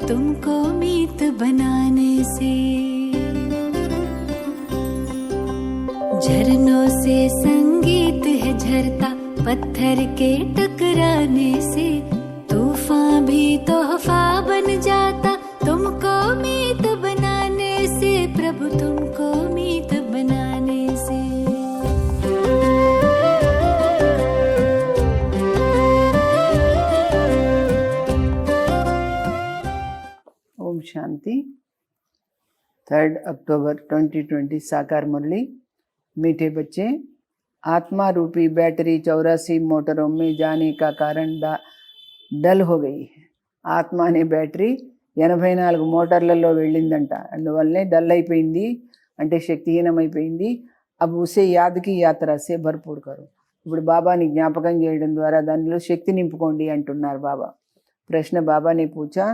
तुमको मीत बनाने से। झरनों से संगीत है झरता पत्थर के टकराने से। तूफान भी तोहफा बन जाता तुमको मीत बनाने से। प्रभु तुमको मीत बनाने से। ओम शांति। 3 अक्टूबर 2020 साकार मुरली। मीठे बच्चे, आत्मा रूपी बैटरी 84 मोटरों में जाने का कारण डल हो गई है। ఆత్మ అనే బ్యాటరీ 84 మోటార్లలో వెళ్ళిందంట, అందువల్లనే డల్ అయిపోయింది, అంటే శక్తిహీనమైపోయింది. అబ్ ఉసే యాద్కి యాత్ర సే భర్పూర్ కరు. ఇప్పుడు బాబాని జ్ఞాపకం చేయడం ద్వారా దానిలో శక్తి నింపుకోండి అంటున్నారు బాబా. ప్రశ్న బాబాని పూచా,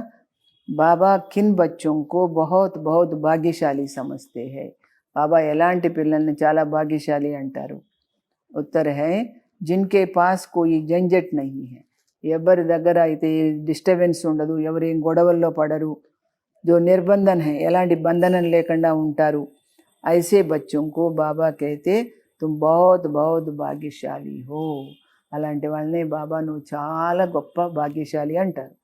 బాబా కిన్ బచ్చోं को बहुत बहुत భాగ్యశాలి సమझते हैं. బాబా ఎలాంటి పిల్లల్ని చాలా భాగ్యశాలి అంటారు? ఉత్తర్ है जिनके पास कोई झंझट नहीं है. ఎవరి దగ్గర అయితే డిస్టర్బెన్స్ ఉండదు, ఎవరేం గొడవల్లో పడరు. जो निर्बंधन है, ఎలాంటి బంధనం లేకుండా ఉంటారు. ऐसे बच्चों को బాబా कहते तुम बहुत बहुत భాగ్యశాలి हो. అలాంటి వాళ్ళని బాబా నువ్వు చాలా గొప్ప భాగ్యశాలి అంటారు.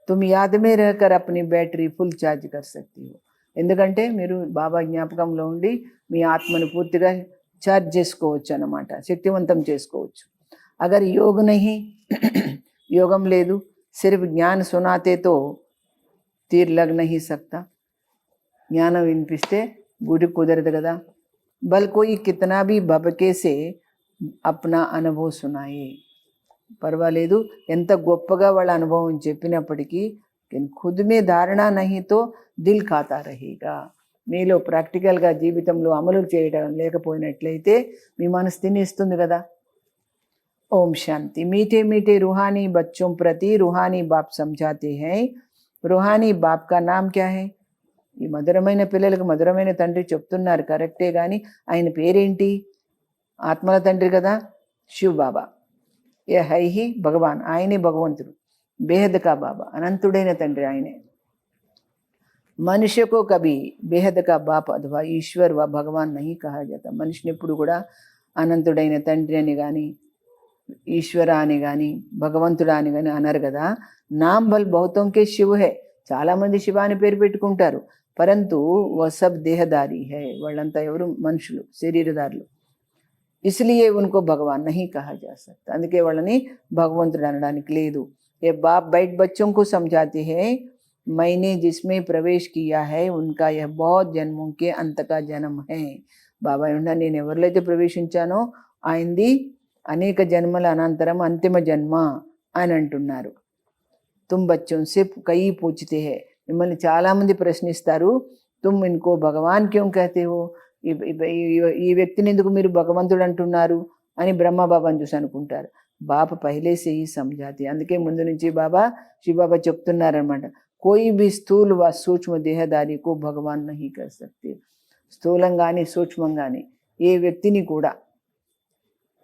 तुम याद में रहकर अपनी बैटरी फुल चार्ज कर सकती हो. ఎందుకంటే మీరు బాబా జ్ఞాపకంలో ఉండి మీ ఆత్మను పూర్తిగా ఛార్జ్ చేసుకోవచ్చు అన్నమాట, శక్తివంతం చేసుకోవచ్చు. అగర్ యోగ నహీ, యోగం లేదు, సిర్ఫ్ జ్ఞాన్ సునాతే తో తీర్ లగ్ నహీ సక్తా. జ్ఞానం వినిపిస్తే గుడి కుదరదు కదా. బల్ కోయి కితనా భీ భబకే సే అప్నా అనుభవ్ సునాయే. పర్వాలేదు, ఎంత గొప్పగా వాళ్ళ అనుభవం చెప్పినప్పటికీ ఖుద్ మే ధారణ నహీతో దిల్ ఖాతా రహేగా. మీలో ప్రాక్టికల్గా జీవితంలో అమలు చేయడం లేకపోయినట్లయితే మీ మనసు తినేస్తుంది కదా. ఓం శాంతి. मीठे मीठे रूहानी बच्चों प्रति रूहानी बाप समझाते हैं. रूहानी बाप का नाम क्या है? ఈ మధురమైన పిల్లలకు మధురమైన తండ్రి చెప్తున్నారు, కరెక్టే, కానీ ఆయన పేరేంటి? ఆత్మల తండ్రి కదా, శివ్ బాబా. ఏ హై హి భగవాన్, ఆయనే భగవంతుడు. బేహద్ కా బాబా, అనంతుడైన తండ్రి ఆయనే. మనుష్య కో కభీ బేహద్ కా బాప్ అథవా ఈశ్వర్ వ భగవాన్ నహీ కహా జాతా. మనిషిని ఎప్పుడు కూడా అనంతుడైన తండ్రి అని కానీ, ఈశ్వర అని కానీ, భగవంతుడా అని కానీ అనరు కదా. నామ్ బల్ బహుతోంకే శివ్ హే. చాలామంది శివ అని పేరు పెట్టుకుంటారు, పరంతు వ సబ్ దేహదారి హై. వాళ్ళంతా ఎవరు? మనుషులు, శరీరదారులు. इसलिए उनको भगवान नहीं कहा जा सकता. అందుకే వాళ్ళని భగవంతుడు అనడానికి లేదు. ये बाप बैठ बच्चों को समझाते हैं, मैंने जिसमें प्रवेश किया है उनका यह बहुत जन्मों के अंत का जन्म है. బాబా ఏమన్నా, నేను ఎవరిలో అయితే ప్రవేశించానో ఆయనది అనేక జన్మల అనంతరం అంతిమ జన్మ అని అంటున్నారు. తుమ్ బచ్చోं से कई पूछते हैं. మిమ్మల్ని చాలామంది ప్రశ్నిస్తారు, తుమ్ ఇన్కో భగవాన్ క్యోं कहते हो. ఈ వ్యక్తిని ఎందుకు మీరు భగవంతుడు అంటున్నారు అని బ్రహ్మబాబాని చూసి అనుకుంటారు. బాబా పహలే సే హీ సమझाते. అందుకే ముందు నుంచి బాబా, శివబాబా చెప్తున్నారనమాట, కోయి భీ స్థూల్ వ సూక్ష్మ దేహదారి కో భగవాన్ నహీ కర్ సక్తే. స్థూలంగాని సూక్ష్మంగాని ఏ వ్యక్తిని కూడా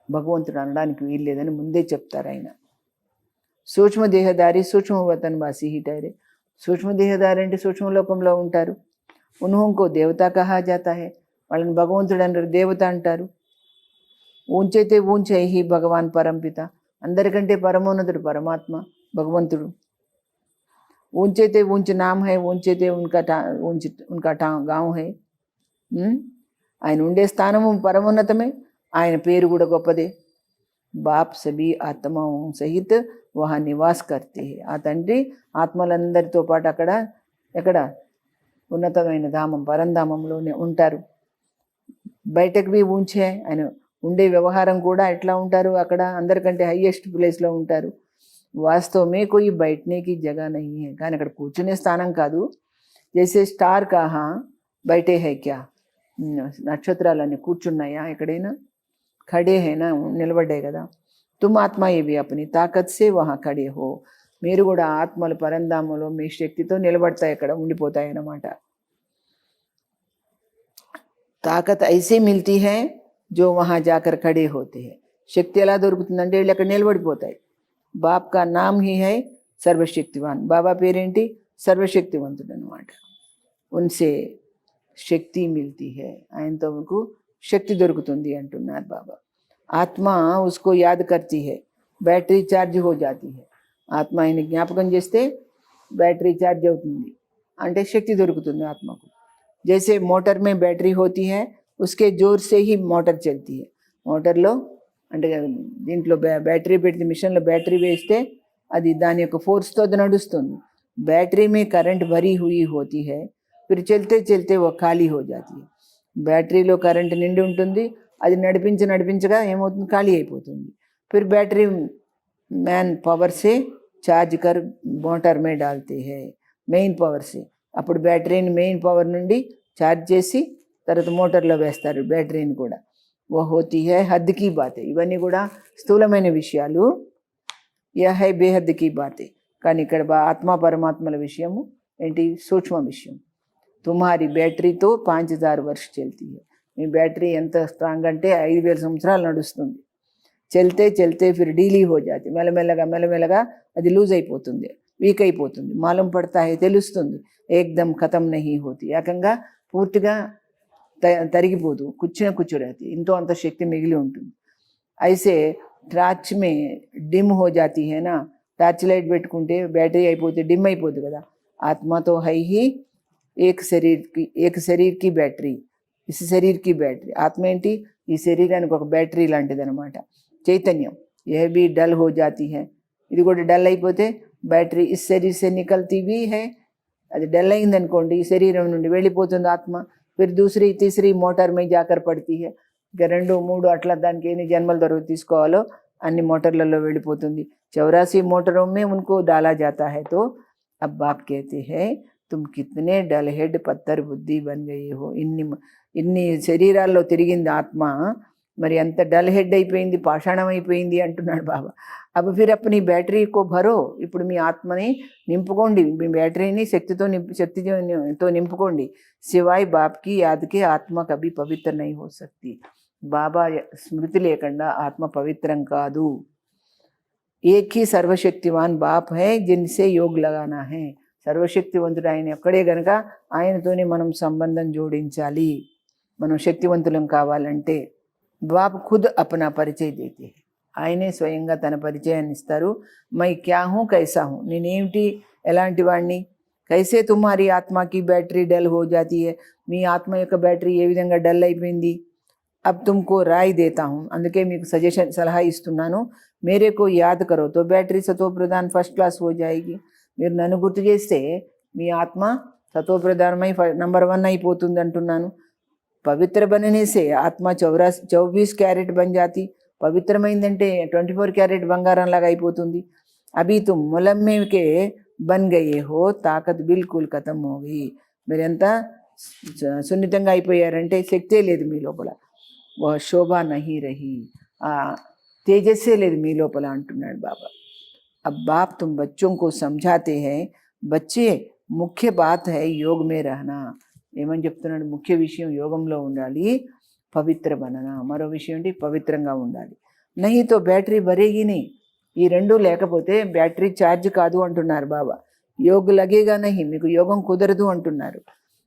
భగవంతుడు అనడానికి వీల్లేదని ముందే చెప్తారు ఆయన. సూక్ష్మ దేహదారి సూక్ష్మ వతన్ వాసి హీ టైరే. సూక్ష్మ దేహదారి అంటే సూక్ష్మ లోకంలో ఉంటారు. ఉన్హోంకో దేవతా కహా జాతా హై. వాళ్ళని భగవంతుడు అంటారు, దేవత అంటారు. ఊంచైతే ఊంచై హీ భగవాన్ పరంపిత. అందరికంటే పరమోన్నతుడు పరమాత్మ భగవంతుడు. ఊంచైతే ఊంచ్ నామ్ హై, ఊంచైతే ఉన్కా గాంవ్ హై. ఆయన ఉండే స్థానము పరమోన్నతమే, ఆయన పేరు కూడా గొప్పదే. బాప్ సభీ ఆత్మ సహిత్ వహా నివాస్ కర్తే. ఆ తండ్రి ఆత్మలందరితో పాటు అక్కడ ఎక్కడ ఉన్నతమైన ధామం పరంధామంలోనే ఉంటారు. బయటకు బి ఊంచే, ఆయన ఉండే వ్యవహారం కూడా ఎట్లా ఉంటారు, అక్కడ అందరికంటే హైయెస్ట్ ప్లేస్లో ఉంటారు. వాస్తవమే కోయి బయటనేకి జగ నహీ హై. కానీ అక్కడ కూర్చునే స్థానం కాదు. జైసే స్టార్ కహా బయటే హై క్యా. నక్షత్రాలన్నీ కూర్చున్నాయా ఎక్కడైనా? ఖడే హైనా, నిలబడ్డాయి కదా. తుమ్ ఆత్మ ఏవి అపని తాకత్ సే వహా ఖడే హో. మీరు కూడా ఆత్మలు పరంధామంలో మీ శక్తితో నిలబడతాయి, అక్కడ ఉండిపోతాయి అన్నమాట. తాకత్ ఐసే మిల్తీ హై జో వహా జాకర్ ఖడే హోతే హై. శక్తి ఎలా దొరుకుతుందంటే వీళ్ళు అక్కడ నిలబడిపోతాయి. బాప్ కా నామ్ హీ హై సర్వశక్తివాన్. బాబా పేరేంటి? సర్వశక్తివంతుడు అనమాట. ఉన్సే శక్తి మిల్తీ హై, ఆయనతో మీకు శక్తి దొరుకుతుంది అంటున్నారు బాబా. ఆత్మ ఉస్కో యాద్ కర్తీ హై, బ్యాటరీ ఛార్జ్ హో జాతీ హై. ఆత్మ ఆయన జ్ఞాపకం చేస్తే బ్యాటరీ ఛార్జ్ అవుతుంది, అంటే శక్తి దొరుకుతుంది ఆత్మకు. జైసే మోటార్ మే బ్యాటరీ హోతీ హై, ఉస్కే జోర్ సే హీ మోటార్ చల్తీ హై. మోటార్లో అంటే దీంట్లో బ్యాటరీ పెడితే, మిషన్లో బ్యాటరీ వేస్తే అది దాని యొక్క ఫోర్స్తో అది నడుస్తుంది. బ్యాటరీ మే కరెంట్ భరీ హుయి హోతీ హై, ఫిర్ చల్తే చల్తే वो ఖాళీ హో జాతీ హై. బ్యాటరీలో కరెంట్ నిండి ఉంటుంది, అది నడిపించగా ఏమవుతుంది, ఖాళీ అయిపోతుంది. ఫిర్ బ్యాటరీ మ్యాన్ పవర్ సే ఛార్జ్ కర్ మోటార్ మే డాల్తే హై, మెయిన్ పవర్ సే. అప్పుడు బ్యాటరీని మెయిన్ పవర్ నుండి ఛార్జ్ చేసి తర్వాత మోటార్లో వేస్తారు బ్యాటరీని కూడా. वो होती है हद की बातें. ఇవన్నీ కూడా స్థూలమైన విషయాలు. యह है बेहद की बातें. కానీ ఇక్కడ ఆత్మ పరమాత్మల విషయము ఏంటి, సూక్ష్మ విషయం. తుమ్హారి బ్యాటరీతో 5000 వర్ష చల్తీ హై. మీ బ్యాటరీ ఎంత స్ట్రాంగ్ అంటే 5000 సంవత్సరాలు నడుస్తుంది. చల్తే చల్తే ఫిర్ డీలీ హో జాతి, మెల్లమెల్లగా అది లూజ్ అయిపోతుంది, వీక్ అయిపోతుంది. మాలం పడతా హై, తెలుస్తుంది. ఏకదమ్ ఖతం నహీ హోతి, ఏకంగా పూర్తిగా తరిగిపోదు, కూర్చు रहती, ఇంతో అంత శక్తి మిగిలి ఉంటుంది. అయితే టార్చ్ మే డిమ్ హో జాతీ హై నా, టార్చ్ లైట్ పెట్టుకుంటే బ్యాటరీ అయిపోతే డిమ్ అయిపోతుంది కదా. ఆత్మతో హై హీ ఏక్ శరీర్ కి బ్యాటరీ, ఇస్ శరీర్ కి బ్యాటరీ. ఆత్మ ఏంటి, ఈ శరీరానికి ఒక బ్యాటరీ లాంటిది అనమాట, చైతన్యం. ఏ బి డల్ హో జాతీ హై, ఇది కూడా డల్ అయిపోతే battery is శరీర్ say నికల్తీ Bhi high. అది డల్ అయింది అనుకోండి, ఈ శరీరం నుండి వెళ్ళిపోతుంది ఆత్మ. ఫిర్ దూసరీ తీసరీ మోటార్ మే జాకర్ పడతీ హై. ఇక 2, 3 అట్లా దానికి ఎన్ని జన్మల తర్వాత తీసుకోవాలో అన్ని మోటార్లలో వెళ్ళిపోతుంది. 84 మోటాरों में उनको डाला जाता है. तो अब बाप कहते हैं तुम कितने डल हेड पत्थर बुद्धि बन गए हो. ఇన్ని శరీరాల్లో తిరిగింది ఆత్మ, మరి అంత డల్ హెడ్ అయిపోయింది, పాషాణం అయిపోయింది అంటున్నాడు బాబా. అప్పుడు ఫిర్ అప్ని బ్యాటరీ కో భరో, ఇప్పుడు మీ ఆత్మని నింపుకోండి, మీ బ్యాటరీని శక్తితో నింపుకోండి. సివాయ్ బాప్కి యాద్కి ఆత్మ కభీ పవిత్ర నహీ హో సక్తి. బాబా స్మృతి లేకుండా ఆత్మ పవిత్రం కాదు. ఏక్ హీ సర్వశక్తివాన్ బాప్ హై జిన్సే యోగ్ లగానా హై. సర్వశక్తివంతుడు ఆయన ఒక్కడే గనక ఆయనతోనే మనం సంబంధం జోడించాలి, మనం శక్తివంతులం కావాలంటే. బాప్ ఖుద్ అప్నా పరిచయ దేతే, ఆయనే స్వయంగా తన పరిచయాన్ని ఇస్తారు. మై క్యా హూ కైసా హూ, నేనేమిటి ఎలాంటి వాడిని. కైసే తుమ్హారీ ఆత్మకి బ్యాటరీ డల్ హో జాతీ హై, మీ ఆత్మ యొక్క బ్యాటరీ ఏ విధంగా డల్ అయిపోయింది. అబ్ తుమ్కో రాయ్ దేతా హూ, అందుకే మీకు సలహా ఇస్తున్నాను. మేరేకో యాద్ కరో తో బ్యాటరీ సతో ప్రధాన్ ఫస్ట్ క్లాస్ హో జాయేగి. మీరు నన్ను గుర్తు చేస్తే మీ ఆత్మ సతోప్రధానమై నంబర్ 1 అయిపోతుంది అంటున్నాను. పవిత్ర బననేసే ఆత్మ 24 క్యారెట్ బన్ జాతి. పవిత్రమైందంటే 24 క్యారెట్ బంగారం లాగా అయిపోతుంది. అభి తుమ్ ములమ్మేకే బన్ గయే హో, తాకత్ బిల్కుల్ ఖతం హో గయి. మీరెంత సున్నితంగా అయిపోయారంటే శక్తే లేదు మీ లోపల. శోభ నహీ రహీ, తేజస్సే లేదు మీ లోపల అంటున్నాడు బాబా. अब बाप तुम बच्चों को समझाते हैं, बच्चे मुख्य बात है योग में रहना. ఏమని చెప్తున్నాడు, ముఖ్య విషయం యోగంలో ఉండాలి, పవిత్ర బనన. మరో విషయం ఏంటి, పవిత్రంగా ఉండాలి. నహీతో బ్యాటరీ భరేగిని, ఈ రెండు లేకపోతే బ్యాటరీ ఛార్జ్ కాదు అంటున్నారు బాబా. యోగ లగేగా నహి, మీకు యోగం కుదరదు అంటున్నారు.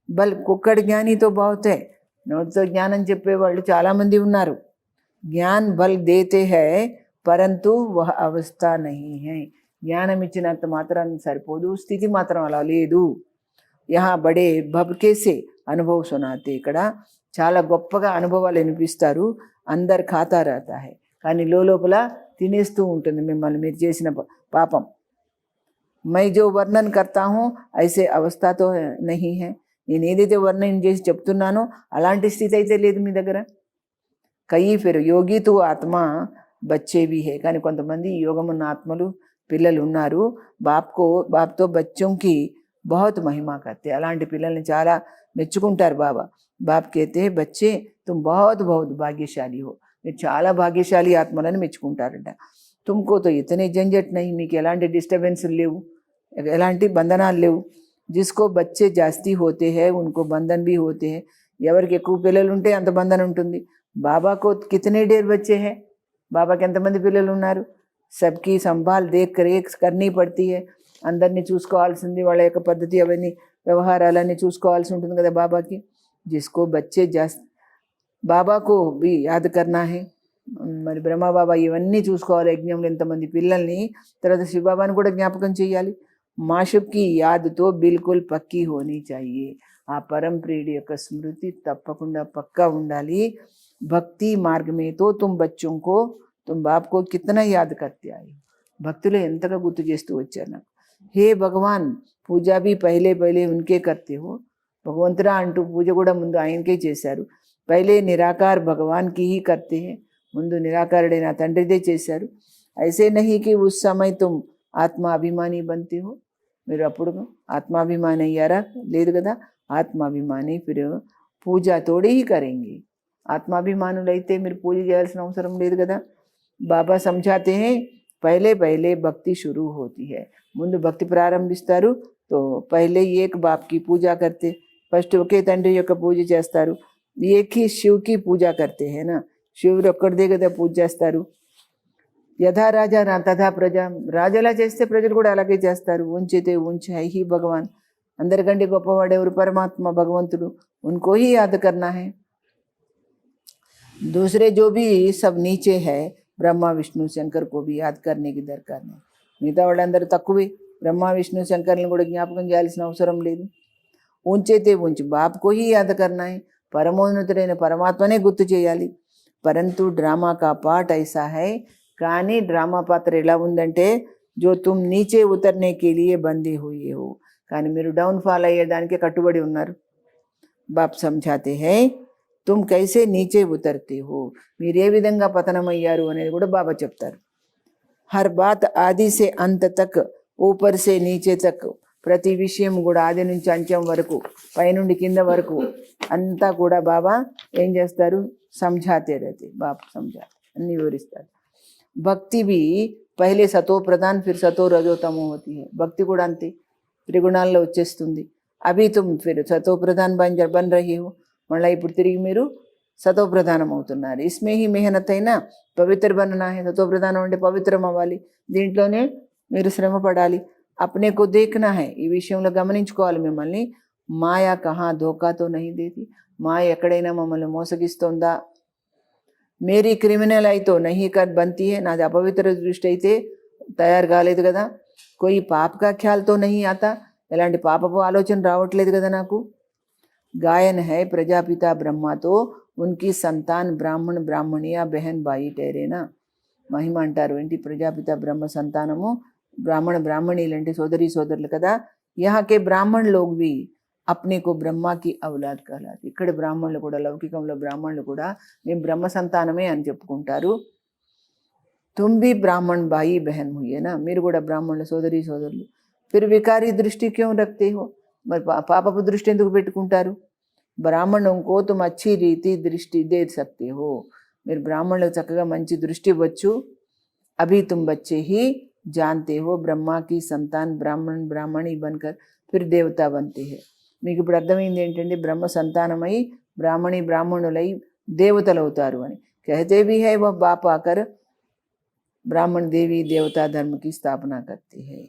బల్ కుక్కడి జ్ఞానితో బావుతే, నోటితో జ్ఞానం చెప్పేవాళ్ళు చాలామంది ఉన్నారు. జ్ఞాన్ బల్ దేతే హై పరంతు వహ అవస్థ నహీ హై. జ్ఞానం ఇచ్చినంత మాత్రాన్ని సరిపోదు, స్థితి మాత్రం అలా లేదు. యహా బడే భబ్కేసే అనుభవ సునాతే, ఇక్కడ చాలా గొప్పగా అనుభవాలు వినిపిస్తారు. అందరు ఖాతా రాతా హై, కానీ లోపల తినేస్తూ ఉంటుంది మిమ్మల్ని, మీరు చేసిన పాపం. My Joe వర్ణన్ కర్తా who ఐసే అవస్థతో Nahi high, నేను ఏదైతే వర్ణన చేసి చెప్తున్నానో అలాంటి స్థితి అయితే లేదు మీ దగ్గర. కయి ఫిర్ యోగి తు ఆత్మ బచ్చేవి హే, కానీ కొంతమంది యోగం ఉన్న ఆత్మలు పిల్లలు ఉన్నారు. బాప్తో బచ్చోంకి బహుత్ మహిమా కర్తే, అలాంటి పిల్లల్ని చాలా మెచ్చుకుంటారు బాబా. బాప్ కేతే బచ్చే తుమ్ బహుత్ భాగ్యశాలి హో, మీరు చాలా భాగ్యశాలి ఆత్మలని మెచ్చుకుంటారంట. తుమ్కో తో ఇతనే జంజట్ నహీ, మీకు ఎలాంటి డిస్టర్బెన్స్లు లేవు, ఎలాంటి బంధనాలు లేవు. జిస్కో బచ్చే జాస్తి హోతే హై ఉన్కో బంధన్ భీ హోతే హై. ఎవరికి ఎక్కువ పిల్లలు ఉంటే అంత బంధన ఉంటుంది. బాబాకో కితనే డేర్ బచ్చే హై, బాబాకి ఎంతమంది పిల్లలు ఉన్నారు. సబ్కి సంభాల్ దేఖ్ రేఖ్ కర్నీ పడతీ హై, అందరినీ చూసుకోవాల్సింది, వాళ్ళ యొక్క పద్ధతి అవన్నీ వ్యవహారాలన్నీ చూసుకోవాల్సి ఉంటుంది కదా బాబాకి. జిస్కో బచ్చే బాబాకు బి యాద్ కర్నా హై. మరి బ్రహ్మబాబా ఇవన్నీ చూసుకోవాలి, యజ్ఞంలో ఇంతమంది పిల్లల్ని, తర్వాత శివబాబాని కూడా జ్ఞాపకం చేయాలి. మాషుబ్కి యాద్తో బిల్కుల్ పక్కీ హోనీ చాహియే. ఆ పరం ప్రియుడి యొక్క స్మృతి తప్పకుండా పక్కా ఉండాలి. భక్తి మార్గ మే తో తుమ్ బచ్చోं को तुम बाप को कितना याद करते आए. భక్తులు ఎంతగా గుర్తు చేస్తూ వచ్చారు నాకు. హే భగవాన్, పూజా भी पहले पहले उनके करते हो. భగవంతుడా అంటూ పూజ కూడా ముందు ఆయనకే చేశారు. పైలే నిరాకార్ భగవాన్ కి హీ కర్తే హే. ముందు నిరాకారుడైన తండ్రిదే చేశారు. ఐసే నహీ కి ఉస్ సమయ తుమ్ ఆత్మాభిమాని బంతే హో. మీరు అప్పుడు ఆత్మాభిమాని అయ్యారా? లేదు కదా. ఆత్మాభిమాని ఫిర్ పూజా తోడే హీ కరేంగే. ఆత్మాభిమానులైతే మీరు పూజ చేయాల్సిన అవసరం లేదు కదా. బాబా సమझाते हैं पहले पहले भक्ति शुरू होती है. ముందు భక్తి ప్రారంభిస్తారు. తో పహలే ఏక్ బాప్ కి పూజా కర్తే. ఫస్ట్ ఒకే తండ్రి యొక్క పూజ చేస్తారు. ఏక్ హీ శివ్ కి పూజా కర్తే హే నా. శివుడు ఒక్కడిదే కదా పూజ చేస్తారు. యథా రాజా నా తథా ప్రజ. రాజు ఎలా చేస్తే ప్రజలు కూడా అలాగే చేస్తారు. ఉంచితే ఉంచి హై హీ భగవాన్. అందరికంటే గొప్పవాడెవరు? పరమాత్మ భగవంతుడు. ఉన్కో హీ యాద్ కర్నా హై. दूसरे जो भी सब नीचे है, ब्रह्मा विष्णु शंकर को भी याद करने की दरकार नहीं. మిగతా వాళ్ళందరూ తక్కువే, బ్రహ్మ విష్ణు శంకర్లను కూడా జ్ఞాపకం చేయాల్సిన అవసరం లేదు. ఉంచైతే ఉంచి బాప్కో హీ యాద్ కర్నా హై. పరమోన్నతుడైన పరమాత్మనే గుర్తు చేయాలి. పరంతు డ్రామా కా పార్ట్ ఐసా హై. కానీ డ్రామా పాత్ర ఎలా ఉందంటే, జో తుమ్ నీచే ఉతర్నే కే లియే బందే హుయే హో. కానీ మీరు డౌన్ ఫాల్ అయ్యేదానికి కట్టుబడి ఉన్నారు. బాప్ సమझाते हैं तुम कैसे नीचे उतरते हो. మీరు ఏ విధంగా పతనమయ్యారు అనేది కూడా బాబా చెప్తారు. హర్ బాత్ ఆది సే అంత తక్, ఊపర్ సే నీచే తక్. ప్రతి విషయం కూడా ఆది నుంచి అంత్యం వరకు, పైనుండి కింద వరకు అంతా కూడా బాబా ఏం చేస్తారు? సమझाते रहते. బాబా సమझाते, అన్ని వివరిస్తారు. భక్తి भी పహలే సతో ప్రధాన్ ఫిర్ సతో రజోతమో హోతీ హై. భక్తి కూడా అంతే, త్రిగుణాల్లో వచ్చేస్తుంది. అభి తుమ్ ఫిర్ సతో ప్రధాన్ బన్ రహీ హో. మళ్ళీ ఇప్పుడు తిరిగి మీరు సతో ప్రధానం అవుతున్నారు. ఇస్మే హీ మెహనత్ అయినా పవిత్ర బననా హై. సతో ప్రధానం అంటే పవిత్రం అవ్వాలి. దీంట్లోనే మీరు శ్రమ పడాలి. అప్నేకు దేఖనా హై. ఈ విషయంలో గమనించుకోవాలి మిమ్మల్ని. మాయా కహా ధోకాతో నహీ దేతి. మాయ ఎక్కడైనా మమ్మల్ని మోసగిస్తోందా? మేరీ క్రిమినల్ అయితే నహీ కర్ బంతీ హై. నాది అపవిత్ర దృష్టి అయితే తయారు కాలేదు కదా. కోయి పాపకా ఖ్యాల్తో నహీ ఆతా. ఎలాంటి పాపపు ఆలోచన రావట్లేదు కదా నాకు. गायन है प्रजापिता ब्रह्मा तो उनकी संतान ब्राह्मण ब्राह्मणिया बहन भाई ठहरे ना. మహిమ అంటారు ఏంటి? ప్రజాపిత బ్రహ్మ సంతానము బ్రాహ్మణ బ్రాహ్మణీలు అంటే సోదరి సోదరులు కదా. యహాకే బ్రాహ్మణ్ లోగ్ भी अपने को ब्रह्मा की औलाद कहलाते. ఇక్కడ బ్రాహ్మణులు కూడా, లౌకికంలో బ్రాహ్మణులు కూడా మేము బ్రహ్మ సంతానమే అని చెప్పుకుంటారు. తుమ్ भी ब्राह्मण भाई बहन हुए ना. మీరు కూడా బ్రాహ్మణులు సోదరి సోదరులు. फिर विकारी दृष्टि क्यों रखते हो. మరి పాపపు దృష్టి ఎందుకు పెట్టుకుంటారు? బ్రాహ్మణం కో తుమ్ అచ్చి రీతి దృష్టి దే సక్తే హో. మీరు బ్రాహ్మణులకు చక్కగా మంచి దృష్టి ఇవ్వచ్చు. అభి తుమ్ బచ్చే హీ జాన్తే హో బ్రహ్మా కి సంతాన్ బ్రాహ్మణ్ బ్రాహ్మణి బన్కర్ ఫిర్ దేవతా బంతే హే. మీకు ఇప్పుడు అర్థమైంది ఏంటంటే, బ్రహ్మ సంతానమై బ్రాహ్మణి బ్రాహ్మణులై దేవతలు అవుతారు అని. కహతే భీ హై వహ్ బాప్ ఆకర్ బ్రాహ్మణ దేవి దేవతా ధర్మకి స్థాపన కర్తే హై.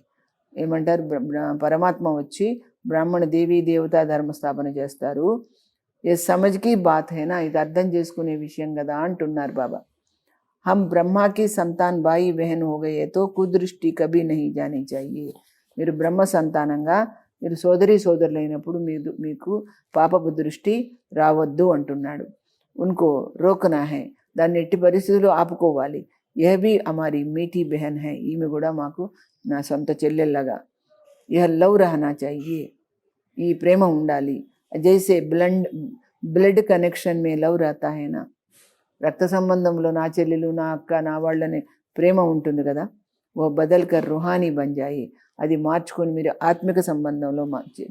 ఏమంటారు? పరమాత్మ వచ్చి బ్రాహ్మణ దేవి దేవతా ధర్మ స్థాపన చేస్తారు. ఏ సమజ్కి బాత్ హైనా. ఇది అర్థం చేసుకునే విషయం కదా అంటున్నారు బాబా. హమ్ బ్రహ్మాకి సంతాన్ బాయి బహన్ హో గయే తో కుదృష్టి కభీ నహీ జానీ చాహియే. మీరు బ్రహ్మ సంతానంగా మీరు సోదరి సోదరులైనప్పుడు మీకు పాపపు దృష్టి రావద్దు అంటున్నాడు. ఉన్కో రోకనా హై. దాన్ని ఎట్టి పరిస్థితుల్లో ఆపుకోవాలి. యహ్ భీ హమారీ మీఠీ బహన్ హై. ఈమె కూడా మాకు నా సొంత చెల్లెల్లాగా. యహ్ లవ్ రహనా చాహియే. ఈ ప్రేమ ఉండాలి. జైసే బ్లడ్ కనెక్షన్ మే లవ్ రహతా హై నా. రక్త సంబంధంలో నా చెల్లెలు నా అక్క నా వాళ్ళని ప్రేమ ఉంటుంది కదా. ఓ బదల్ కర్ రుహానీ బంజాయి. అది మార్చుకొని మీరు ఆత్మిక సంబంధంలో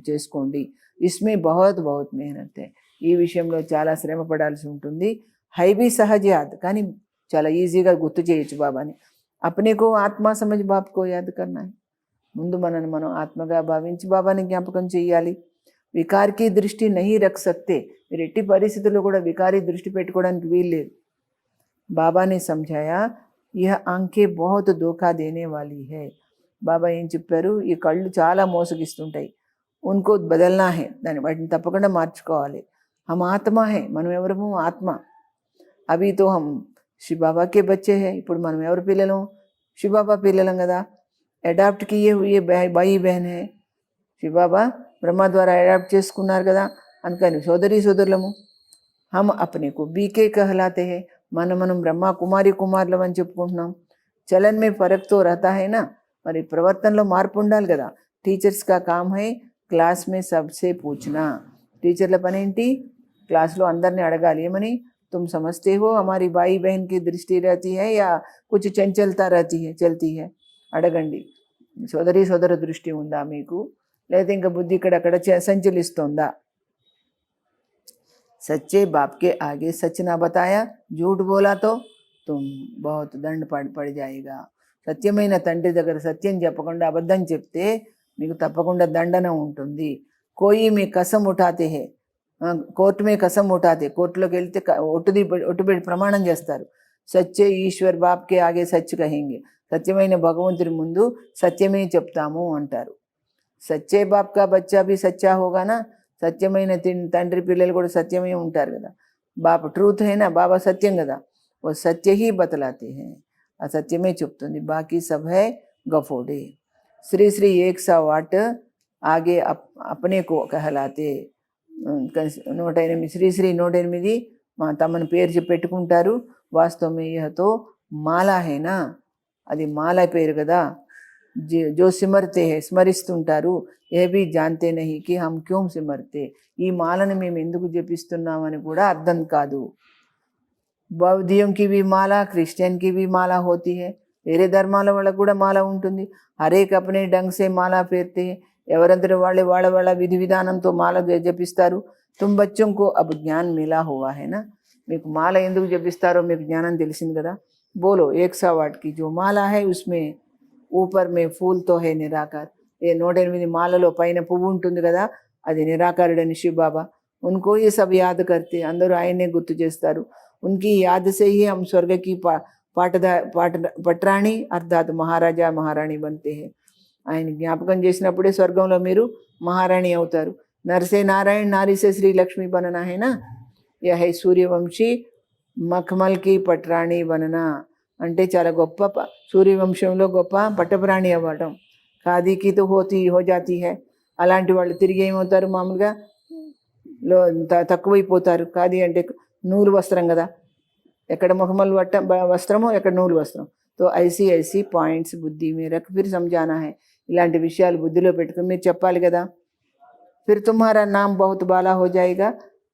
చేసుకోండి. ఇస్మే బహుత్ బహుత్ మెహనత్ హై. ఈ విషయంలో చాలా శ్రమ పడాల్సి ఉంటుంది. హైబీ సహజ్ యాద్. కానీ చాలా ఈజీగా గుర్తు చేయొచ్చు బాబాని. అప్నేకో ఆత్మ సమజ్ బాప్కో యాద్ కర్నా హై. ముందు మనని మనం ఆత్మగా భావించి బాబాని జ్ఞాపకం చేయాలి. వికార్కి దృష్టి నహీ రఖ్ సక్తే. మీరు ఎట్టి పరిస్థితుల్లో కూడా వికారీ దృష్టి పెట్టుకోవడానికి వీల్లేదు. బాబాని సమझाया यह आंखें बहुत धोखा देने वाली है. బాబా ఏం చెప్పారు, ఈ కళ్ళు చాలా మోసగిస్తుంటాయి, ఉన్కో బదల్నా హే, దాన్ని వాటిని తప్పకుండా మార్చుకోవాలి. హమ్ ఆత్మ హే, మనం ఎవరము ఆత్మ. అవి తో హమ్ శివబాబాకే బచ్చే హే, ఇప్పుడు మనం ఎవరి పిల్లలం, శివబాబా పిల్లలం కదా. అడాప్ట్ కియే హుయే బాయి బహన్ హే, శివబాబా బ్రహ్మ ద్వారా అడాప్ట్ చేసుకున్నారు కదా, అందుకని సోదరి సోదరులము. హమ్ అప్నేకు బీకే కహలాతే హే, మనం బ్రహ్మ కుమారి కుమారులం అని చెప్పుకుంటున్నాం. చలన్ మే ఫరక్ తో రహతా హై నా, మరి ప్రవర్తనలో మార్పు ఉండాలి కదా. టీచర్స్ కా కామ్ హై క్లాస్ మే సబ్సే పూछना, టీచర్ల పని ఏంటి, క్లాస్లో అందరినీ అడగాలి, ఏమని, तुम समझते हो हमारी भाई बहन की दृष्टि रहती है या कुछ चंचलता रहती है चलती है, అడగండి. సోదరి సోదర దృష్టి ఉందా మీకు, లేదా ఇంకా బుద్ధి ఇక్కడక్కడ సంచలిస్తుందా. सच्चे बाप के आगे सच ना बताया, झूठ बोला तो तुम बहुत దండ పడి जाएगा. సత్యమైన తండ్రి దగ్గర సత్యం చెప్పకుండా అబద్ధం చెప్తే మీకు తప్పకుండా దండన ఉంటుంది. కోయి మీ కసం ఉఠాతే హే, కోర్టు మే కసం ఉఠాతే, కోర్టులోకి వెళ్తే ఒట్టుబెట్టి ప్రమాణం చేస్తారు. సచ్చే ఈశ్వర్ బాప్కే ఆగే సచ్ కహేంగే, సత్యమైన భగవంతుడి ముందు సత్యమే చెప్తాము అంటారు. సచ్చే బాప్ కా బచ్చా భీ సచ్చా హోగానా, సత్యమైన తండ్రి పిల్లలు కూడా సత్యమే ఉంటారు కదా. బాప్ ట్రూత్ హైనా, బాబా సత్యం కదా, ఓ సత్య హీ బతలాతే హే, ఆ సత్యమే చెప్తుంది. బాకీ సబ్ హై గఫోడే. శ్రీ శ్రీ 100 వాట్ ఆగే అప్నే కో కహలాతే, 108 శ్రీశ్రీ 108 మా తమను పేరు చెప్పి పెట్టుకుంటారు. వాస్తవమే యహతో మాలా హేనా, అది మాల పేరు కదా. జో సిమర్తే హే, స్మరిస్తుంటారు. ఏ భీ జాన్తే నహీ కి హమ్ క్యూం సిమర్తే, ఈ మాలను మేము ఎందుకు జపిస్తున్నామని కూడా అర్థం కాదు. బౌద్ధియం కి భీ మాల, క్రిస్టియన్ కి భీ మాల హోతీ హే, వేరే ధర్మాల వాళ్ళకు కూడా మాల ఉంటుంది. హరేక్ అప్నే డంగ్ సే మాల పేర్తే, ఎవరంతటి వాళ్ళ విధి విధానంతో మాల జపిస్తారు. తుమ్ బచ్చోం కో అబ్ జ్ఞాన్ మిలా హువా హేనా, మీకు మాల ఎందుకు జపిస్తారో మీకు జ్ఞానం తెలిసింది కదా. బోలో 100 వాట్ కి జో మాలా హై ఉస్మే ఊపర్ మే ఫూల్తో హే నిరాకార్, 108 మాలలో పైన పువ్వు ఉంటుంది కదా, అది నిరాకారుడని శివబాబా. ఉన్కో ये सब याद करते, అందరూ ఆయన్నే గుర్తు చేస్తారు. ఉన్కి యాద్ సే హీ హమ్ స్వర్గకి పట్రాణి అర్థాత్ మహారాజా మహారాణి బంతే హే, ఆయన జ్ఞాపకం చేసినప్పుడే స్వర్గంలో మీరు మహారాణి అవుతారు. నరసే నారాయణ నారీసే శ్రీ లక్ష్మీ బననా హేనా, యహ సూర్యవంశీ మఖమల్కి పట్రాణి బననా, అంటే చాలా గొప్ప సూర్యవంశంలో గొప్ప పట్టప్రాణి అవ్వటం. ఖాదీకి తో హో జాతీ హై, అలాంటి వాళ్ళు తిరిగి ఏమవుతారు, మామూలుగా తక్కువైపోతారు. ఖాదీ అంటే నూలు వస్త్రం కదా, ఎక్కడ ముఖమల్ వస్త్రము, ఎక్కడ నూలు వస్త్రం. తో ఐసీ పాయింట్స్ బుద్ధి మేరకు ఫిర్ సమझाना है, ఇలాంటి విషయాలు బుద్ధిలో పెట్టుకుని మీరు చెప్పాలి కదా. ఫిర్ తుమ్హారా నామ్ బహుత్ బాలా హో జాయేగా,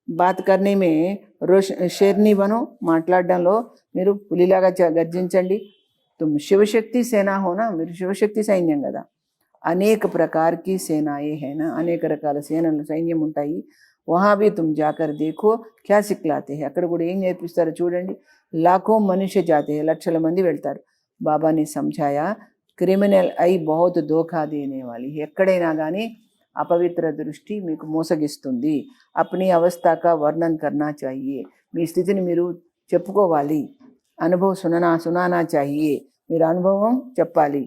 బాత్ కర్నే మే షేర్ని బనో, మాట్లాడడంలో మీరు పులిలాగా గర్జించండి. తుమ్ శివశక్తి సేనా హోనా, మీరు శివశక్తి సైన్యం కదా. అనేక ప్రకారకి సేనాయే హైనా, అనేక రకాల సేనలు సైన్యం ఉంటాయి. వహా భీ తుమ్ జాకర్ దేఖో క్యా సిక్లాతే హై, అక్కడ కూడా ఏం నేర్పిస్తారో చూడండి. లాఖో మనుష్య జాతే హై, లక్షల మంది వెళ్తారు. బాబాని సమझाया క్రిమినల్ అయి బహుత్ ధోఖా దేనే వాలి, ఎక్కడైనా కానీ అపవిత్ర దృష్టి మీకు మోసగిస్తుంది. అప్ని అవస్థాక వర్ణన్ కర్నా చాహియే, మీ స్థితిని మీరు చెప్పుకోవాలి. అనుభవం సునానా చాహియే, మీరు అనుభవం చెప్పాలి.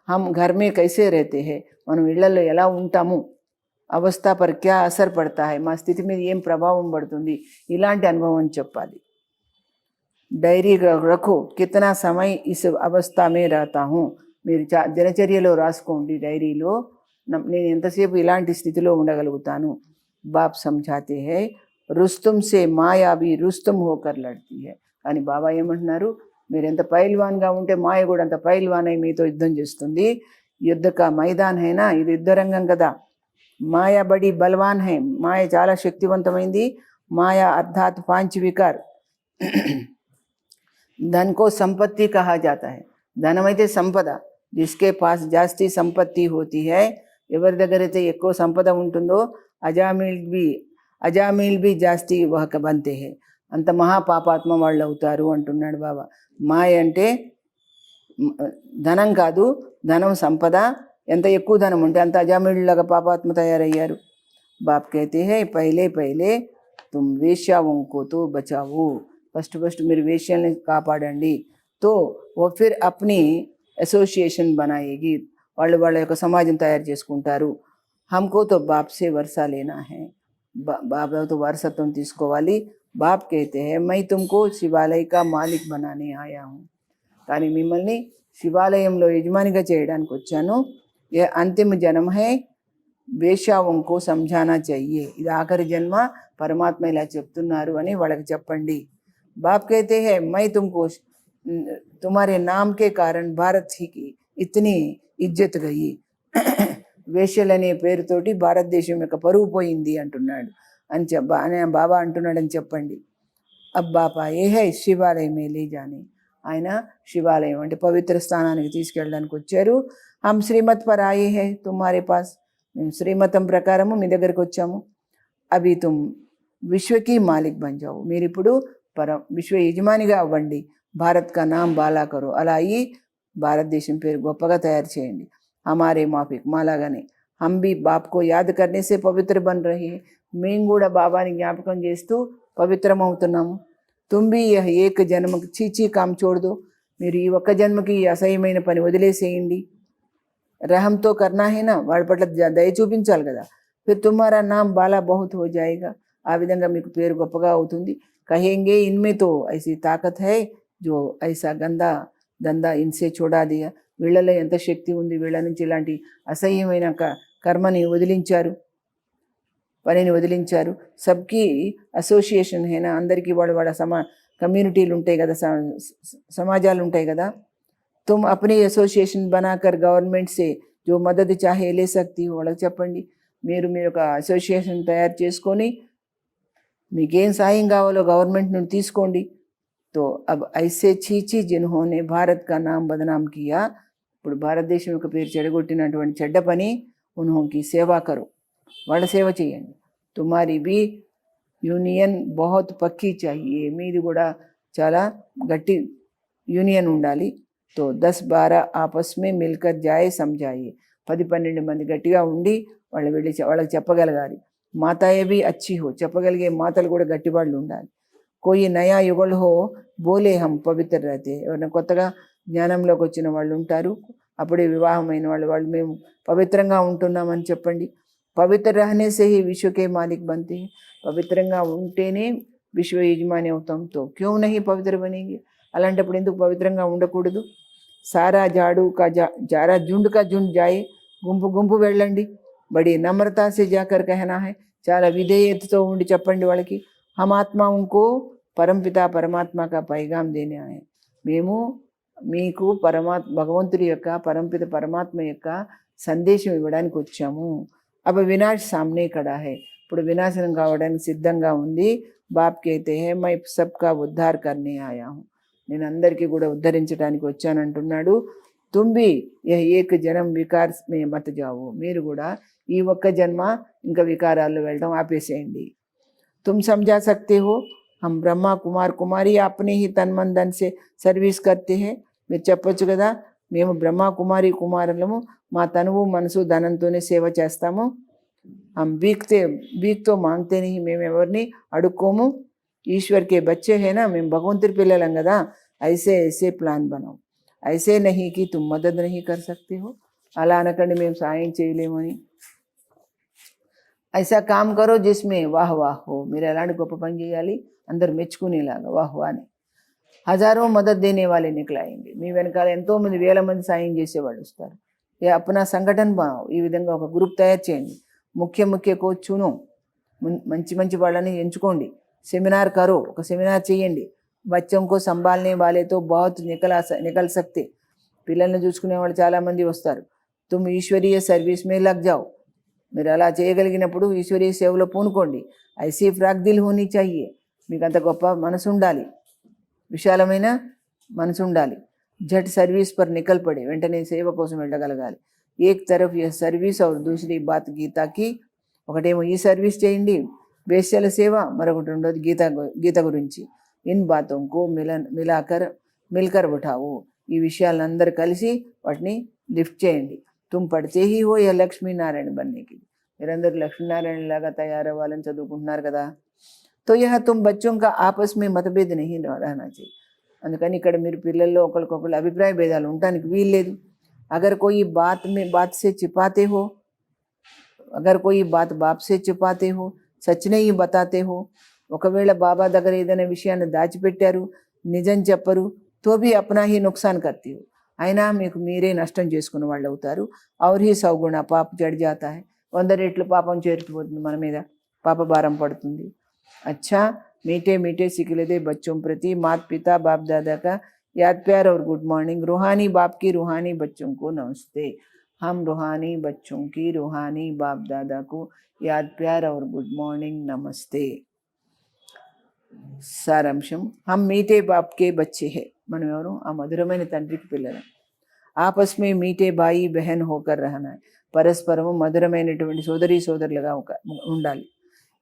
హమ్ ఘర్ మే కైసే రేతే హే, మనం ఇళ్లలో ఎలా ఉంటాము, అవస్థ పర్ క్యా అసర్ పడతా హై, మా స్థితి మీద ఏం ప్రభావం పడుతుంది, ఇలాంటి అనుభవం చెప్పాలి. డైరీ రఖో కితనా సమయ ఇస్ అవస్థ మే రహతా హూ, మీరు దినచర్యలో రాసుకోండి డైరీలో, నేను ఎంతసేపు ఇలాంటి స్థితిలో ఉండగలుగుతాను. బాప్ సమझाते హై రుస్తుం సే మాయా భీ రుస్తుం హోకర్ లడ్తీ హై, కానీ బాబా ఏమంటున్నారు, మీరు ఎంత పైల్వాన్గా ఉంటే మాయ కూడా అంత పైల్వాన్ అయి మీతో యుద్ధం చేస్తుంది. యుద్ధక మైదాన్ హైనా, ఇది యుద్ధరంగం కదా. మాయా బడి బల్వాన్ హై, మాయ చాలా శక్తివంతమైంది. మాయా అర్థాత్ 5 వికార్. ధన్ కో సంపత్తి కహా జాతా హై, ధనమైతే సంపద. జిస్కే పాస్ జాస్తి సంపత్తి హోతీ హై, ఎవరి దగ్గర అయితే ఎక్కువ సంపద ఉంటుందో అజామీల్ బి జాస్తి వహక బంతే హై, అంత మహాపాపాత్మ వాళ్ళు అవుతారు అంటున్నాడు బాబా. మాయ అంటే ధనం కాదు, ధనం సంపద. ఎంత ఎక్కువ ధనం ఉంటే అంత అజామీళ్ళలాగా పాపాత్మ తయారయ్యారు. బాప్ కహతే హై పహలే తుమ్ వేశ్యావోంకో తో బచావు, ఫస్ట్ మీరు వేశ్యల్ని కాపాడండి. తో ఓ ఫిర్ అప్ని అసోసియేషన్ బనాయేగి, వాళ్ళు వాళ్ళ యొక్క సమాజం తయారు చేసుకుంటారు. హమ్కో తో బాప్ సే వర్షా లేనా హై, బాబాతో వారసత్వం తీసుకోవాలి. బాప్ कहते हैं मैं तुमको శివాలయ కా మాలిక్ బనానే ఆయా హూ, కానీ మిమ్మల్ని శివాలయంలో యజమానిగా చేయడానికి వచ్చాను. ఏ అంతిమ జన్మ హై, వేశ్యావంకో సంజానా చెయ్యే, ఇది ఆఖరి జన్మ, పరమాత్మ ఇలా చెప్తున్నారు అని వాళ్ళకి చెప్పండి. బాప్ कहते हैं मैं तुमको तुम्हारे नाम के कारण भारत ही की इतनी इज्जत गई, వేశ్యలనే పేరుతోటి భారతదేశం యొక్క పరువు పోయింది అంటున్నాడు అని బాబా అంటున్నాడని చెప్పండి. అబ్బాపా ఏ హై శివాలయం లే జానే, ఆయన శివాలయం అంటే పవిత్ర స్థానానికి తీసుకెళ్ళడానికి వచ్చారు. హమ్ శ్రీమత్ పర్ ఆయే హై తుమ్హారే పాస్, మేము శ్రీమతం ప్రకారము మీ దగ్గరికి వచ్చాము. అభి తుమ్ విశ్వకి మాలిక్ బన్ జావు, మీరు ఇప్పుడు విశ్వ యజమానిగా అవ్వండి. భారత్ కా నామ్ బాలా కరో, అలా అయ్యి భారతదేశం పేరు గొప్పగా తయారు చేయండి. హమారే మాఫిక్, మాలాగానే హమ్ బి బాప్కో యాద్ కర్నే సే పవిత్ర బన్ రహీ, మేము కూడా బాబాని జ్ఞాపకం చేస్తూ పవిత్రం అవుతున్నాము. తుమ్బి ఏక జన్మకి చీచీ కామ్ చూడదు, మీరు ఈ ఒక్క జన్మకి ఈ అసహ్యమైన పని వదిలేసేయండి. రహంతో కర్నా హేనా, వాళ్ళ పట్ల దయ చూపించాలి కదా. ఫిర్ తుమ్హారా నామ్ బాలా బహుత్ హో జాయేగా, ఆ విధంగా మీకు పేరు గొప్పగా అవుతుంది. కహేంగే ఇన్మే తో ఐసీ తాకత్ హై జో ఐసా గందా దందా ఇన్సే చూడా దియా, వీళ్ళలో ఎంత శక్తి ఉంది, వీళ్ళ నుంచి ఇలాంటి అసహ్యమైన కర్మని వదిలించారు, పనిని వదిలించారు. సబ్కి అసోసియేషన్ హేనా, అందరికీ వాళ్ళ వాళ్ళ కమ్యూనిటీలు ఉంటాయి కదా, సమాజాలు ఉంటాయి కదా. తుమ్ అప్నీ అసోసియేషన్ బనాకర్ గవర్నమెంట్ సే జో మదద్ చాహే లే సక్తి, వాళ్ళకి చెప్పండి మీరు ఒక అసోసియేషన్ తయారు చేసుకొని మీకేం సాయం కావాలో గవర్నమెంట్ నుండి తీసుకోండి. తో అబ్ ఐసే చీచీ జిన్హోనే భారత్ కా నామ్ బదనాం కియా, ఇప్పుడు భారతదేశం యొక్క పేరు చెడగొట్టినటువంటి చెడ్డ పని, ఉన్హోంకి సేవా కరో, వాళ్ళ సేవ చేయండి. తుమారి బి యూనియన్ బహుత్ పక్కీ చాహియే, మీది కూడా చాలా గట్టి యూనియన్ ఉండాలి. తో 10-12 ఆపస్ మే మిల్కర్ జాయే సమజాయే, 10-12 మంది గట్టిగా ఉండి వాళ్ళకి చెప్పగలగాలి. మాతాయే బి అచ్చి హో, చెప్పగలిగే మాతలు కూడా గట్టి వాళ్ళు ఉండాలి. కోయి నయా యుగల్ హో బోలే హమ్ పవిత్ర రహతే, ఎవరైనా కొత్తగా జ్ఞానంలోకి వచ్చిన వాళ్ళు ఉంటారు, అప్పుడే వివాహమైన వాళ్ళు మేము పవిత్రంగా ఉంటున్నామని చెప్పండి. పవిత్ర రహనే సే హీ విశ్వకే మాలిక్ బంతే, పవిత్రంగా ఉంటేనే విశ్వ యజమాని అవుతాం. తో క్యూ నహీ పవిత్ర బనేంగే, అలాంటప్పుడు ఎందుకు పవిత్రంగా ఉండకూడదు. సారా జాడు కా జారా జుండ్ కా జుండ్ జాయే, గుంపు గుంపు వెళ్ళండి. బడి నమ్రతా సే జాకర్ కహనా హై, చాలా విధేయతతో ఉండి చెప్పండి వాళ్ళకి. హమ్ ఆత్మా ఉన్కో పరంపిత పరమాత్మ కా పైగాం దేనే ఆయే, మేము మీకు భగవంతుడి యొక్క పరంపిత పరమాత్మ యొక్క సందేశం ఇవ్వడానికి వచ్చాము. అబ వినాశ్ సామ్నే కడా హై, ఇప్పుడు వినాశనం కావడానికి సిద్ధంగా ఉంది. బాప్ कहते हैं मैं सबका उद्धार करने आया हूँ, నేను అందరికీ కూడా ఉద్ధరించడానికి వచ్చానంటున్నాడు. తుంబి ఏక జన్మ వికార్ మే మత్ జావు, మీరు కూడా ఈ ఒక్క జన్మ ఇంకా వికారాల్లో వెళ్ళడం ఆపేసేయండి. తుమ్ సమझा सकते हो हम ब्रह्मा कुमार कुमारी अपने ही तन मन धन से सर्विस करते हैं, మీరు చెప్పొచ్చు కదా మేము బ్రహ్మ కుమారి కుమారులము, మా తనువు మనసు ధనంతోనే సేవ చేస్తాము. हम వీక్తో మాంగతే नहीं, మేము ఎవరిని అడుక్కోము. ఈశ్వర్ కే బచ్చే హేనా, మేము భగవంతుడి పిల్లలం కదా. ఐసే ఐసే ప్లాన్ బనావు, ఐసే నహీ కి తుమ్ మదద్ నహీ కర్ సక్తే హో, అలా అనకండి మేము సాయం చేయలేమని. ఐసా కామ్ కరో జిస్మే వాహ్ వాహ్ హో, మీరు ఎలాంటి గొప్ప పని చేయాలి అందరు మెచ్చుకునేలాగా, వాహ్ వాని. హజారో మదద్ దేనే వాళ్ళే నికలాయండి, మీ వెనకాల ఎంతోమంది 1000 మంది సాయం చేసేవాళ్ళు వస్తారు. ఏ అప్నా సంఘటన బనావు, ఈ విధంగా ఒక గ్రూప్ తయారు చేయండి. ముఖ్య కో చును, మంచి వాళ్ళని ఎంచుకోండి. సెమినార్ కరో, ఒక సెమినార్ చేయండి. బచ్చం కో సంభాలనే వాళ్ళతో బహుత్ నికల్ సక్తే, పిల్లల్ని చూసుకునే వాళ్ళు చాలామంది వస్తారు. తుమ్ ఈశ్వరీయ సర్వీస్ మే లగ్ జాओ, మీరు అలా చేయగలిగినప్పుడు ఈశ్వరీయ సేవలో పూనుకోండి. ఐసీ ఫ్రాక్ దిల్ హోనీ చాహియే, మీకు అంత గొప్ప మనసు ఉండాలి, విశాలమైన మనసు ఉండాలి. జట్ సర్వీస్ పర్ నికల్ పడే, వెంటనే సేవ కోసం వెళ్ళగలగాలి. ఏక్ తరఫ్ యహ్ సర్వీస్ और दूसरी बात గీతాకి, ఒకటేమో ఈ సర్వీస్ చేయండి వేశ్యల సేవ, మరొకటి ఉండదు గీత గురించి. ఇన్ బాతోం కో మిల్కర్ ఉఠావు, ఈ విషయాలను అందరు కలిసి వాటిని లిఫ్ట్ చేయండి. తుమ్ పడితే హీ హో యహ్ లక్ష్మీనారాయణ బన్నేకి, మీరందరూ లక్ష్మీనారాయణ లాగా తయారవ్వాలని చదువుకుంటున్నారు కదా. తో యహ తుమ్ బచ్చోం కా ఆపస్ మే మతభేద్ నహీ రహనా चाहिए, అందుకని ఇక్కడ మీరు పిల్లల్లో ఒకరికొకరు అభిప్రాయ భేదాలు ఉండటానికి వీల్లేదు. अगर कोई बात से छिपाते हो, अगर कोई बात बाप से छिपाते हो, సచ్ नहीं बताते हो, ఒకవేళ బాబా దగ్గర ఏదైనా విషయాన్ని దాచిపెట్టారు, నిజం చెప్పరు, తో भी अपना ही नुकसान करती हो, అయినా మీకు మీరే నష్టం చేసుకున్న వాళ్ళు అవుతారు. और ही 100 गुना पाप चढ़ जाता है, 100 రెట్లు పాపం చేరిపోతుంది మన మీద, పాప భారం పడుతుంది. अच्छा मीठे मीठे सिखले बच्चों प्रति माता पिता बाप दादा का याद प्यार और गुड मॉर्निंग. रूहानी बाप की रूहानी बच्चों को नमस्ते. हम रूहानी बच्चों की रूहानी बाप दादा को याद प्यार और गुड मॉर्निंग नमस्ते. సారాంశం, हम मीठे बाप के बच्चे हैं. మనం ఎవరు? ఆ మధురమైన తండ్రికి పిల్లలు. ఆపస్ మే మీఠే భాయి బెహన్ హోకర్ రహనా, పరస్పరము మధురమైనటువంటి సోదరి సోదరులుగా ఉండాలి.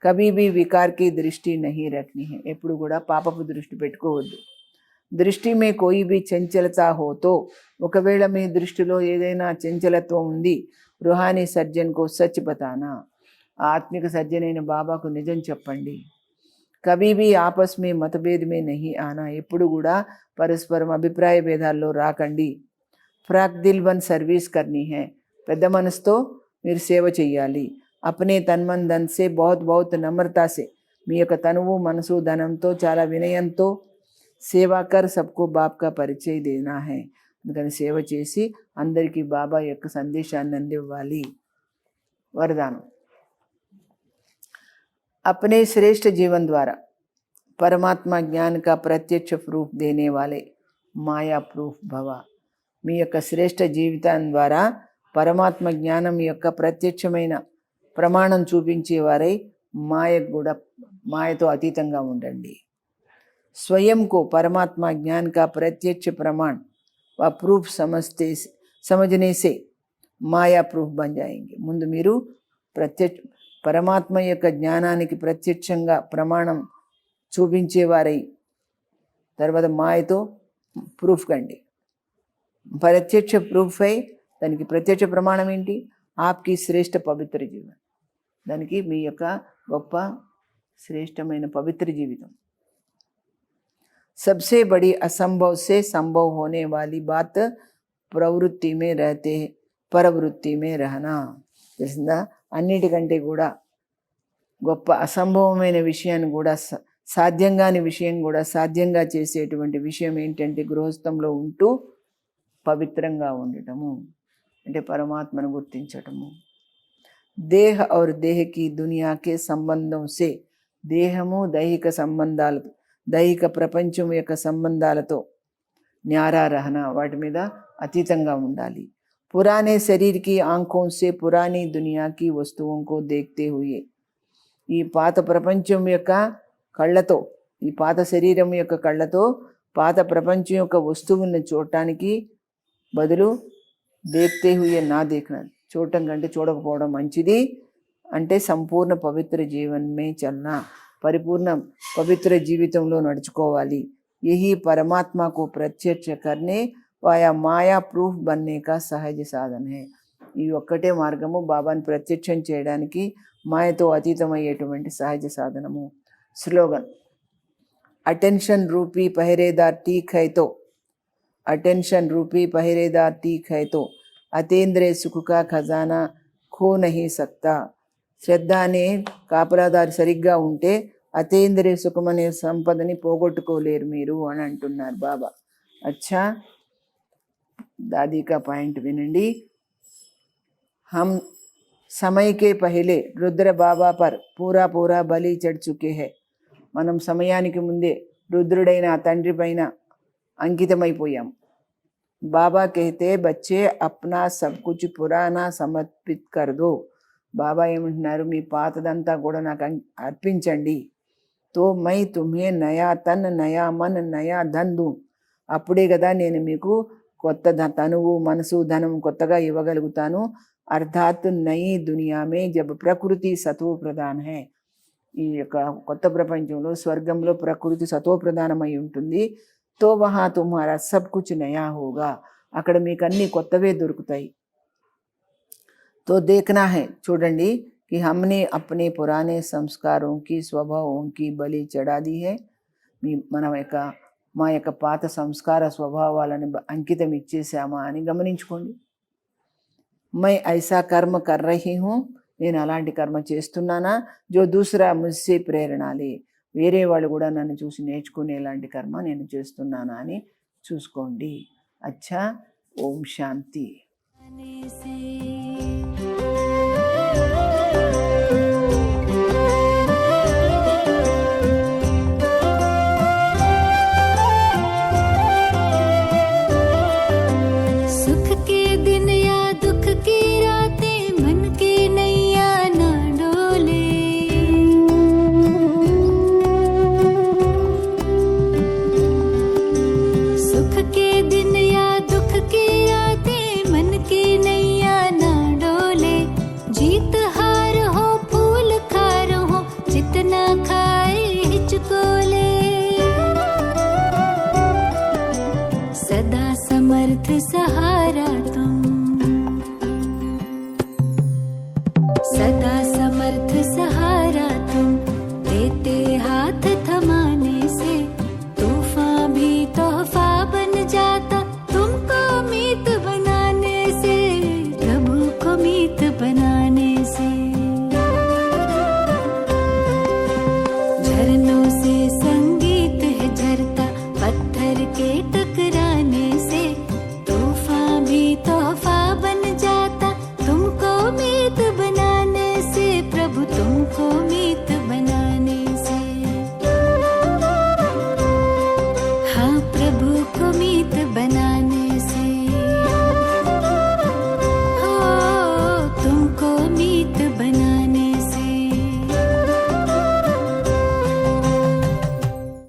కభీ భీ వికార్ కి దృష్టి నహీ రఖనీ హై, ఎప్పుడు కూడా పాపపు దృష్టి పెట్టుకోవద్దు. దృష్టి మే కోయి భీ చంచలతా హోతో, ఒకవేళ మీ దృష్టిలో ఏదైనా చంచలత్వం ఉంది, రుహానీ సర్జన్ కో సచ్ బతానా, ఆత్మిక సర్జనైన బాబాకు నిజం చెప్పండి. కభీ భీ ఆపస్ మే మతభేద్ మే నహీ ఆనా, ఎప్పుడు కూడా పరస్పరం అభిప్రాయ భేదాల్లో రాకండి. ఫ్రాక్ దిల్ బన్ సర్వీస్ కర్నీ హై, పెద్ద మనసుతో మీరు సేవ చెయ్యాలి. అప్నే తన్మన్ ధన్ సే బహుత్ బహుత్ నమ్రతా సే, మీ యొక్క తనువు మనసు ధనంతో చాలా వినయంతో సేవా కర్ సబ్కో బాప్ కా పరిచయ దేనా హై, అందుకని సేవ చేసి అందరికీ బాబా యొక్క సందేశాన్ని అందివ్వాలి. వరదానం, अपने श्रेष्ठ जीवन द्वारा परमात्मा ज्ञान का प्रत्यक्ष प्रूफ देने वाले माया प्रूफ भव. మీ యొక్క శ్రేష్ఠ జీవితం ద్వారా పరమాత్మ జ్ఞానం యొక్క ప్రత్యక్షమైన ప్రమాణం చూపించేవారై మాయతో అతీతంగా ఉండండి. स्वयं को परमात्मा ज्ञान का प्रत्यक्ष प्रमाण व प्रूफ समझने से माया प्रूफ बन जाएंगे. ముందు మీరు పరమాత్మ యొక్క జ్ఞానానికి ప్రత్యక్షంగా ప్రమాణం చూపించేవారై తర్వాత మాయతో ప్రూఫ్ కండి. ప్రత్యక్ష ప్రూఫ్ అయి దానికి ప్రత్యక్ష ప్రమాణం ఏంటి? ఆప్కి శ్రేష్ఠ పవిత్ర జీవనం, దానికి మీ యొక్క గొప్ప శ్రేష్టమైన పవిత్ర జీవితం. सबसे बड़ी असंभव से संभव होने वाली बात प्रवृत्ति में रहते परवृत्ति में रहना. తెలిసిందా? అన్నిటికంటే కూడా గొప్ప అసంభవమైన విషయాన్ని కూడా సాధ్యంగాని విషయం కూడా సాధ్యంగా చేసేటువంటి విషయం ఏంటంటే గృహస్థంలో ఉంటూ పవిత్రంగా ఉండటము, అంటే పరమాత్మను గుర్తించటము. దేహ और देह की दुनिया के संबंधों से, దేహము దైహిక సంబంధాలతో, దైహిక ప్రపంచం యొక్క సంబంధాలతో న్యారా రహనా, వాటి మీద అతీతంగా ఉండాలి. पुराने शरीर की आंखों से पुरानी दुनिया की वस्तुओं को देखते हुए, ఈ పాత ప్రపంచం యొక్క కళ్ళతో, ఈ పాత శరీరం యొక్క కళ్ళతో పాత ప్రపంచం యొక్క వస్తువుల్ని చూడటానికి బదులు దేఖ్తే హుయే నా దేఖనా, చూడటం కంటే చూడకపోవడం మంచిది. అంటే సంపూర్ణ పవిత్ర జీవనమే చల్నా, పరిపూర్ణ పవిత్ర జీవితంలో నడుచుకోవాలి. యహీ పరమాత్మకు ప్రత్యక్ష కర్నే వాయా మాయా ప్రూఫ్ బన్నే కా సహజ సాధన హై. ఈ ఒక్కటే మార్గము బాబాని ప్రత్యక్షం చేయడానికి మాయతో అతీతమయ్యేటువంటి సహజ సాధనము. స్లోగన్, అటెన్షన్ రూపీ పహరేదార్ టీక్ హై తో, అటెన్షన్ రూపీ పహరేదార్ టీక్ హై తో అతేంద్రియ సుఖ కా ఖజానా ఖో నహీ సక్తా. శ్రద్ధ అనే కాపలాదారి సరిగ్గా ఉంటే అతేంద్రియ సుఖం అనే సంపదని పోగొట్టుకోలేరు మీరు అని అంటున్నారు బాబా. అచ్చా, दादी का पॉइंट विनंडी. हम समय के पहले रुद्र बाबा पर पूरा पूरा बलि चढ़ चुके हैं. మనం సమయానికి ముందే రుద్రుడైన ఆ తండ్రి పైన అంకితమైపోయాం. బాబా कहते बच्चे अपना सब कुछ पुराना समर्पित कर दो. బాబా ఏమంటున్నారు? మీ పాతదంతా కూడా నాకు అర్పించండి. तो मैं तुम्हें नया तन नया मन नया धन दूं. అప్పుడే కదా నేను మీకు కొత్త తనువు మనసు ధనం కొత్తగా ఇవ్వగలుగుతాను. అర్థాత్ నయీ దునియామే జబ్ ప్రకృతి సతో ప్రధాన్ హై, ఈ యొక్క కొత్త ప్రపంచంలో స్వర్గంలో ప్రకృతి సతో ప్రధానమై ఉంటుంది. తో వహా తుమ్హారా సబ్ కుచ్ నయా హోగా, అక్కడ మీకు అన్ని కొత్తవే దొరుకుతాయి. తో దేఖనా హై, చూడండి, कि हमने अपने पुराने संस्कारों की स्वभावों की बलि चढ़ा दी है. మా యొక్క పాత సంస్కార స్వభావాలను అంకితం ఇచ్చేసామా అని గమనించుకోండి. मैं ऐसा कर्म कर रही हूँ, నేను అలాంటి కర్మ చేస్తున్నానా, जो दूसरा मुझसे प्रेरणा ले, వేరే వాళ్ళు కూడా నన్ను చూసి నేర్చుకునేలాంటి కర్మ నేను చేస్తున్నానా అని చూసుకోండి. అచ్చా, ఓం శాంతి. सुख के दिन या दुख की रातें मन की नैया ना डोले, सुख के दिन या दुख की रातें मन की नैया ना डोले, जीत हार हो फूल खार हो जितना खाए हिचकोले, सदा समर्थ सहारा तुम, सदा समर्थ सहारा तुम, देते हाथ थमाने से तूफान भी तोहफा बन जाता, तुमको मीत बनाने से, प्रभु को मीत बनाने से, झरनों से संगीत है झरता पत्थर के टकराने से, तूफान भी तोहफा बन जाता, तुमको मीत बनाने से, प्रभु तुमको मीत